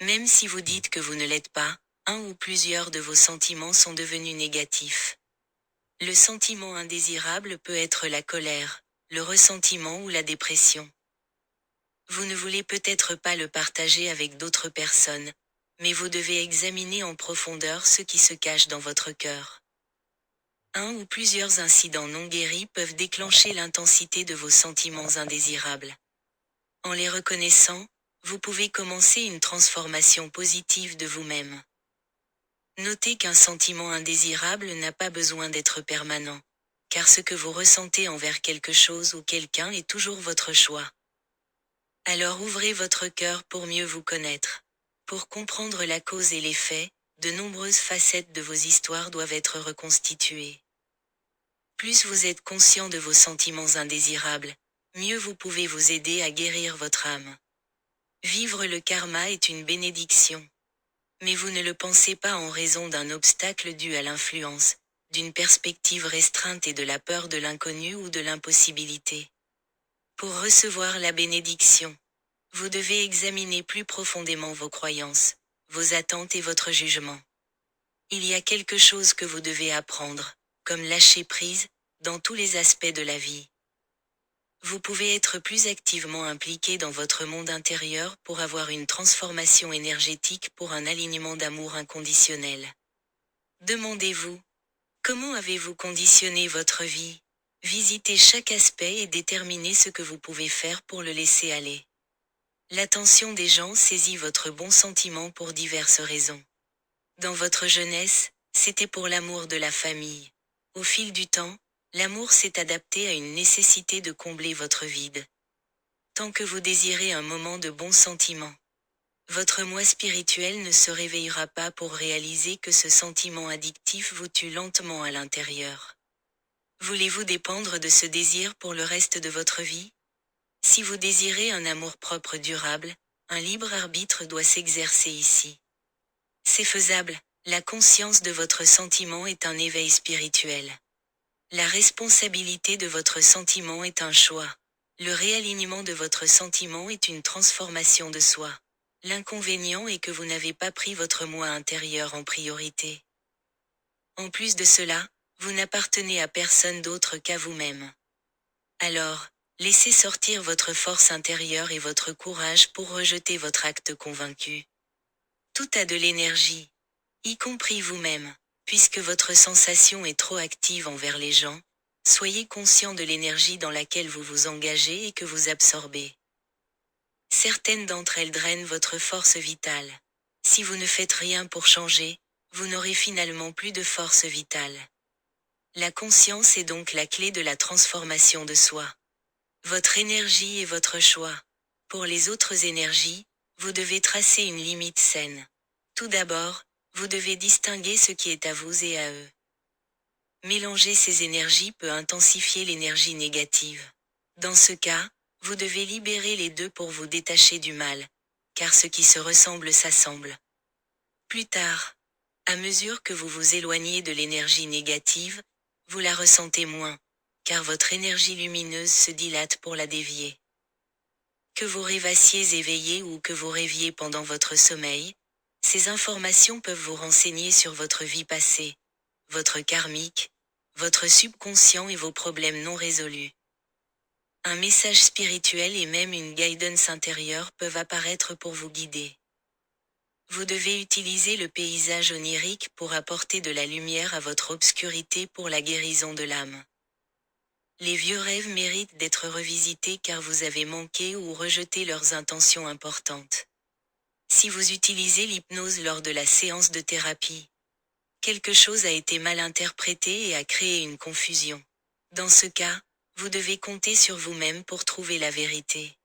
Même si vous dites que vous ne l'êtes pas, un ou plusieurs de vos sentiments sont devenus négatifs. Le sentiment indésirable peut être la colère, le ressentiment ou la dépression. Vous ne voulez peut-être pas le partager avec d'autres personnes, mais vous devez examiner en profondeur ce qui se cache dans votre cœur. Un ou plusieurs incidents non guéris peuvent déclencher l'intensité de vos sentiments indésirables. En les reconnaissant, vous pouvez commencer une transformation positive de vous-même. Notez qu'un sentiment indésirable n'a pas besoin d'être permanent, car ce que vous ressentez envers quelque chose ou quelqu'un est toujours votre choix. Alors ouvrez votre cœur pour mieux vous connaître. Pour comprendre la cause et l'effet, de nombreuses facettes de vos histoires doivent être reconstituées. Plus vous êtes conscient de vos sentiments indésirables, mieux vous pouvez vous aider à guérir votre âme. Vivre le karma est une bénédiction. Mais vous ne le pensez pas en raison d'un obstacle dû à l'influence, d'une perspective restreinte et de la peur de l'inconnu ou de l'impossibilité. Pour recevoir la bénédiction, vous devez examiner plus profondément vos croyances, vos attentes et votre jugement. Il y a quelque chose que vous devez apprendre, comme lâcher prise, dans tous les aspects de la vie. Vous pouvez être plus activement impliqué dans votre monde intérieur pour avoir une transformation énergétique pour un alignement d'amour inconditionnel. Demandez-vous, comment avez-vous conditionné votre vie? Visitez chaque aspect et déterminez ce que vous pouvez faire pour le laisser aller. L'attention des gens saisit votre bon sentiment pour diverses raisons. Dans votre jeunesse, c'était pour l'amour de la famille. Au fil du temps, l'amour s'est adapté à une nécessité de combler votre vide. Tant que vous désirez un moment de bons sentiments, votre moi spirituel ne se réveillera pas pour réaliser que ce sentiment addictif vous tue lentement à l'intérieur. Voulez-vous dépendre de ce désir pour le reste de votre vie? Si vous désirez un amour-propre durable, un libre arbitre doit s'exercer ici. C'est faisable, la conscience de votre sentiment est un éveil spirituel. La responsabilité de votre sentiment est un choix. Le réalignement de votre sentiment est une transformation de soi. L'inconvénient est que vous n'avez pas pris votre moi intérieur en priorité. En plus de cela, vous n'appartenez à personne d'autre qu'à vous-même. Alors, laissez sortir votre force intérieure et votre courage pour rejeter votre acte convaincu. Tout a de l'énergie, y compris vous-même, puisque votre sensation est trop active envers les gens. Soyez conscient de l'énergie dans laquelle vous vous engagez et que vous absorbez. Certaines d'entre elles drainent votre force vitale. Si vous ne faites rien pour changer, vous n'aurez finalement plus de force vitale. La conscience est donc la clé de la transformation de soi. Votre énergie est votre choix. Pour les autres énergies, vous devez tracer une limite saine. Tout d'abord, vous devez distinguer ce qui est à vous et à eux. Mélanger ces énergies peut intensifier l'énergie négative. Dans ce cas, vous devez libérer les deux pour vous détacher du mal, car ce qui se ressemble s'assemble. Plus tard, à mesure que vous vous éloignez de l'énergie négative, vous la ressentez moins, car votre énergie lumineuse se dilate pour la dévier. Que vous rêvassiez éveillé ou que vous rêviez pendant votre sommeil, ces informations peuvent vous renseigner sur votre vie passée, votre karmique, votre subconscient et vos problèmes non résolus. Un message spirituel et même une guidance intérieure peuvent apparaître pour vous guider. Vous devez utiliser le paysage onirique pour apporter de la lumière à votre obscurité pour la guérison de l'âme. Les vieux rêves méritent d'être revisités car vous avez manqué ou rejeté leurs intentions importantes. Si vous utilisez l'hypnose lors de la séance de thérapie, quelque chose a été mal interprété et a créé une confusion. Dans ce cas, vous devez compter sur vous-même pour trouver la vérité.